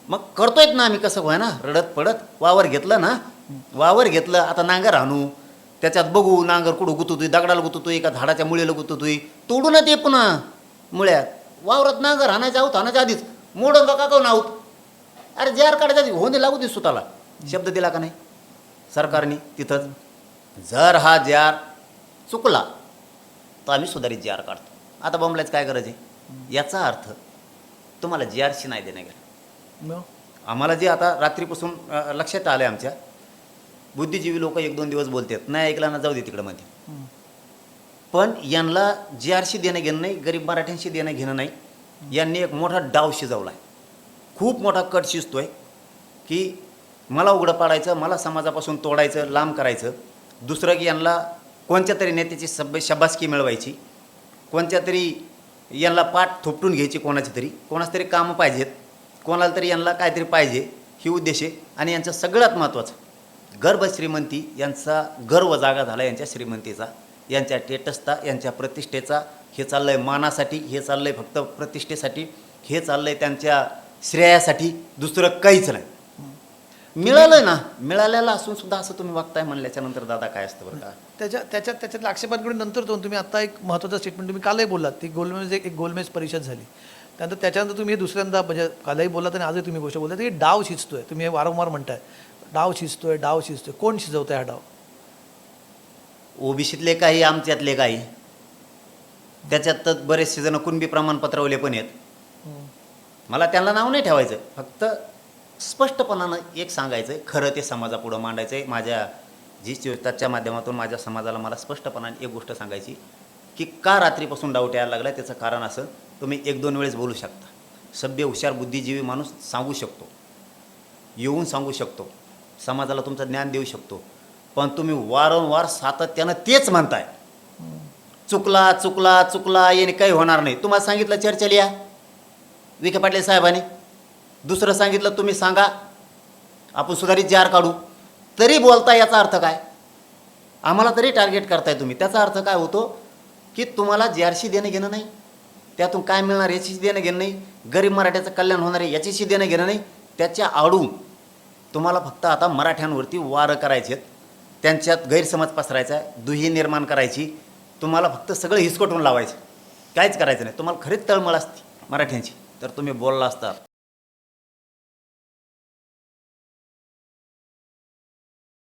मग करतोयत ना आम्ही, कसं व्हाय ना, रडत पडत वावर घेतलं ना, वावर घेतलं, आता नांगर आणू, त्याच्यात बघू नांगर कुठं गुततोय, दगडाला गुततोय का झाडाच्या मुळीला गुततोय, तोडू ना ते पुन्हा मुळ्यात. वावरात नांगर आणायच्या आहोत, आणायच्या आधीच मोडून का काऊन आहोत. अरे जे आर काढायच्या आधी होणे लागू दे स्वतःला. शब्द दिला का नाही सरकारने तिथंच. जर हा जे आर चुकला तर आम्ही सुधारित जे आर काढतो. आता बॉम्बलाच काय गरज आहे. याचा अर्थ तुम्हाला जे आरशी नाही देणं गेलं. आम्हाला जे आता रात्रीपासून लक्षात आलं आहे, आमच्या बुद्धिजीवी लोक 1-2 दिवस बोलतात, नाही ऐकला ना जाऊ दे तिकडं मध्ये. पण यांना जे आरशी देणं घेणं नाही, गरीब मराठ्यांशी देणं घेणं नाही. यांनी एक मोठा डाव शिजवला आहे, खूप मोठा कट शिजतोय की मला उघडं पाडायचं, मला समाजापासून तोडायचं, लांब करायचं. दुसरं की यांना कोणत्या तरी नेत्याची शबासकी मिळवायची, कोणत्या तरी यांना पाठ थोपटून घ्यायची, कोणाच तरी कामं पाहिजेत, कोणाला तरी यांना काहीतरी पाहिजे, ही उद्देश आहे. आणि यांचं सगळ्यात महत्त्वाचं गर्भ श्रीमंती, यांचा गर्व जागा झाला यांच्या श्रीमंतीचा, यांच्या टेटसचा, यांच्या प्रतिष्ठेचा. हे चाललं आहे मानासाठी, हे चाललं आहे फक्त प्रतिष्ठेसाठी, हे चाललं आहे त्यांच्या श्रेयासाठी, दुसरं काहीच नाही. मिळालं ना, मिळालेलं असून सुद्धा असं तुम्ही वागताय म्हणल्याच्या नंतर दादा काय असतं बरं का. त्याच्यातल्या आक्षेपांकडे नंतर तुम्ही आता एक महत्त्वाचं स्टेटमेंट तुम्ही कालही बोललात, ती गोलमेज एक गोलमेज परिषद झाली, त्यानंतर त्याच्यानंतर तुम्ही दुसऱ्यांदा म्हणजे कालही बोललात आणि आजही तुम्ही गोष्ट बोलता की डाव शिजतोय. तुम्ही हे वारंवार म्हणताय डाव शिजतोय, डाव शिजतोय. कोण शिजवतंय हा डाव? ओबीसीतले काही, आमच्यातले काही. त्याच्यात तर बरेचसे जण कुणबी प्रमाणपत्रवले पण आहेत. मला त्यांना नाव नाही ठेवायचं, फक्त स्पष्टपणानं एक सांगायचं आहे, खरं ते समाजापुढं मांडायचं आहे. माझ्या जी चोवीस माध्यमातून माझ्या समाजाला मला स्पष्टपणाने एक गोष्ट सांगायची की का रात्रीपासून डाऊट यायला लागला. त्याचं कारण असं, तुम्ही 1-2 वेळेस बोलू शकता, सभ्य हुशार बुद्धिजीवी माणूस सांगू शकतो, येऊन सांगू शकतो, समाजाला तुमचं ज्ञान देऊ शकतो. पण तुम्ही वारंवार सातत्यानं तेच म्हणताय, चुकला चुकला चुकला, याने काही होणार नाही. तुम्हाला सांगितलं चर्चेला या विखे पाटील साहेबांनी, दुसरं सांगितलं तुम्ही सांगा आपण सुधारित जे आर काढू, तरी बोलता. याचा अर्थ काय? आम्हाला तरी टार्गेट करताय तुम्ही. त्याचा अर्थ काय होतो की तुम्हाला जे आरशी देणं घेणं नाही, त्यातून काय मिळणार याच्याशी देणं घेणं नाही, गरीब मराठ्याचं कल्याण होणार आहे याच्याशी देणं घेणं नाही. त्याच्या आडून तुम्हाला फक्त आता मराठ्यांवरती वारं करायचे आहेत, त्यांच्यात गैरसमज पसरायचा आहे, दुही निर्माण करायची, तुम्हाला फक्त सगळं हिसकटून लावायचं, काहीच करायचं नाही. तुम्हाला खरीच तळमळ असती मराठ्यांची तर तुम्ही बोलला असता.